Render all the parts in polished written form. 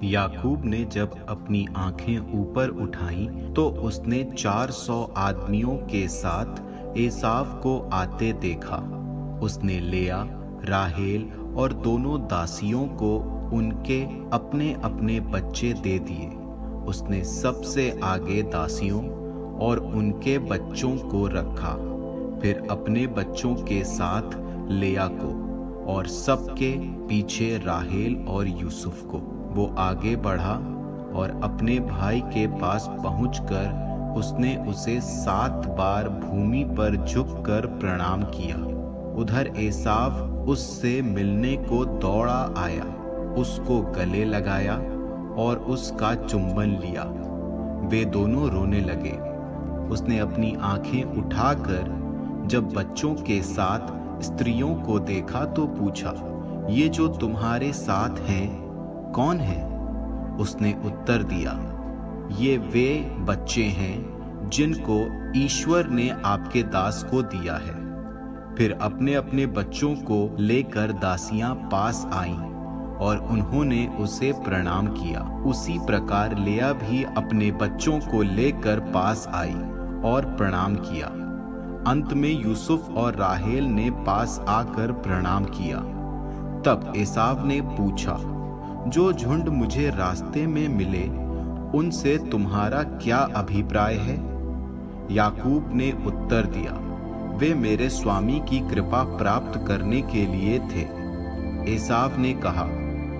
याकूब ने जब अपनी आंखें ऊपर उठाईं तो उसने 400 आदमियों के साथ एसाव को आते देखा। उसने लेया, राहेल और दोनों दासियों को उनके अपने अपने बच्चे दे दिए। उसने सबसे आगे दासियों और उनके बच्चों को रखा, फिर अपने बच्चों के साथ लेया को और सबके पीछे राहेल और यूसुफ को। वो आगे बढ़ा और अपने भाई के पास पहुंचकर उसने उसे 7 बार भूमि पर झुककर प्रणाम किया। उधर एसाव उससे मिलने को दौड़ा आया, उसको गले लगाया और उसका चुंबन लिया। वे दोनों रोने लगे। उसने अपनी आंखें उठाकर जब बच्चों के साथ स्त्रियों को देखा तो पूछा, ये जो तुम्हारे साथ हैं कौन हैं? उसने उत्तर दिया, ये वे बच्चे हैं जिनको ईश्वर ने आपके दास को दिया है। फिर अपने अपने बच्चों को लेकर दासियां पास आईं और उन्होंने उसे प्रणाम किया। उसी प्रकार लेया भी अपने बच्चों को लेकर पास आई और प्रणाम किया। अंत में यूसुफ और राहेल ने पास आकर प्रणाम किया। तब एसाव ने पूछा, जो झुंड मुझे रास्ते में मिले उनसे तुम्हारा क्या अभिप्राय है? याकूब ने उत्तर दिया, वे मेरे स्वामी की कृपा प्राप्त करने के लिए थे। एसाव ने कहा,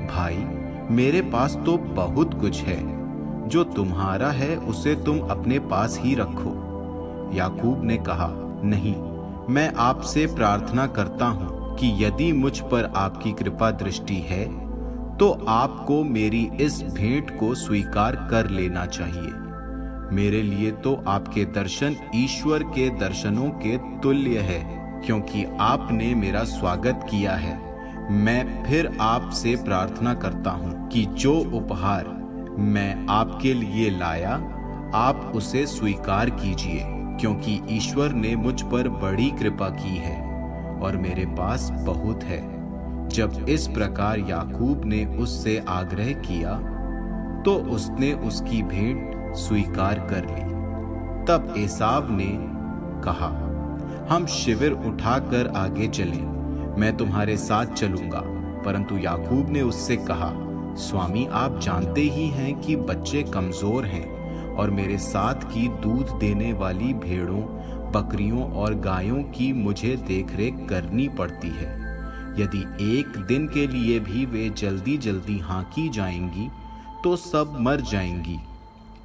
भाई मेरे पास तो बहुत कुछ है, जो तुम्हारा है उसे तुम अपने पास ही रखो। याकूब ने कहा, नहीं, मैं आपसे प्रार्थना करता हूं कि यदि मुझ पर आपकी कृपा दृष्टि है तो आपको मेरी इस भेंट को स्वीकार कर लेना चाहिए। मेरे लिए तो आपके दर्शन ईश्वर के दर्शनों के तुल्य है, क्योंकि आपने मेरा स्वागत किया है। मैं फिर आपसे प्रार्थना करता हूँ कि जो उपहार मैं आपके लिए लाया आप उसे स्वीकार कीजिए, क्योंकि ईश्वर ने मुझ पर बड़ी कृपा की है और मेरे पास बहुत है। जब इस प्रकार याकूब ने उससे आग्रह किया तो उसने उसकी भेंट स्वीकार कर ली। तब एसाव ने कहा, हम शिविर उठाकर आगे चलें, मैं तुम्हारे साथ चलूंगा। परंतु याकूब ने उससे कहा, स्वामी आप जानते ही हैं कि बच्चे कमजोर हैं और मेरे साथ की दूध देने वाली भेड़ों, बकरियों और गायों की मुझे देखरेख करनी पड़ती है। यदि एक दिन के लिए भी वे जल्दी जल्दी हाँकी जाएंगी तो सब मर जाएंगी।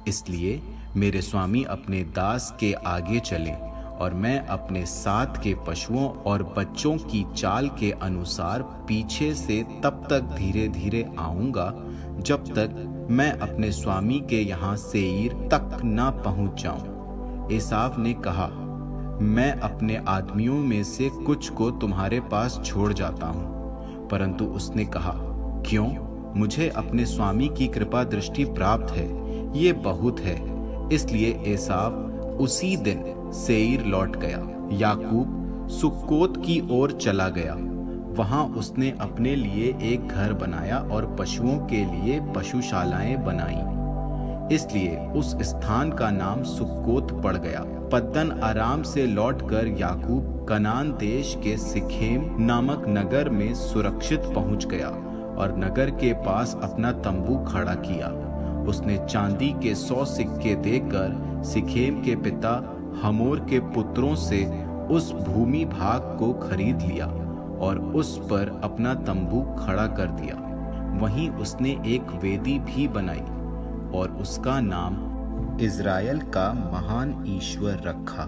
इसलिए मेरे स्वामी अपने दास के आगे चलें और मैं अपने साथ के पशुओं और बच्चों की चाल के अनुसार पीछे से तब तक धीरे धीरे आऊंगा जब तक मैं अपने स्वामी के यहाँ सेईर तक न पहुँच जाऊं। एसाव ने कहा, मैं अपने आदमियों में से कुछ को तुम्हारे पास छोड़ जाता हूँ। परंतु उसने कहा, क्यों? मुझे अपने स्वामी की कृपा दृष्टि प्राप्त है, ये बहुत है। इसलिए एसाव उसी दिन सेईर लौट गया। याकूब सुक्कोत की ओर चला गया। वहां उसने अपने लिए एक घर बनाया और पशुओं के लिए पशुशालाएं बनाई। इसलिए उस स्थान का नाम सुक्कोत पड़ गया। पद्दन आराम से लौटकर याकूब कनान देश के सिखेम नामक नगर में सुरक्षित पहुंच गया और नगर के पास अपना तंबू खड़ा किया। उसने चांदी के 100 सिक्के देकर सिखेम के पिता हमोर के पुत्रों से उस भूमि भाग को खरीद लिया और उस पर अपना तंबू खड़ा कर दिया। वहीं उसने एक वेदी भी बनाई और उसका नाम इज़राइल का महान ईश्वर रखा।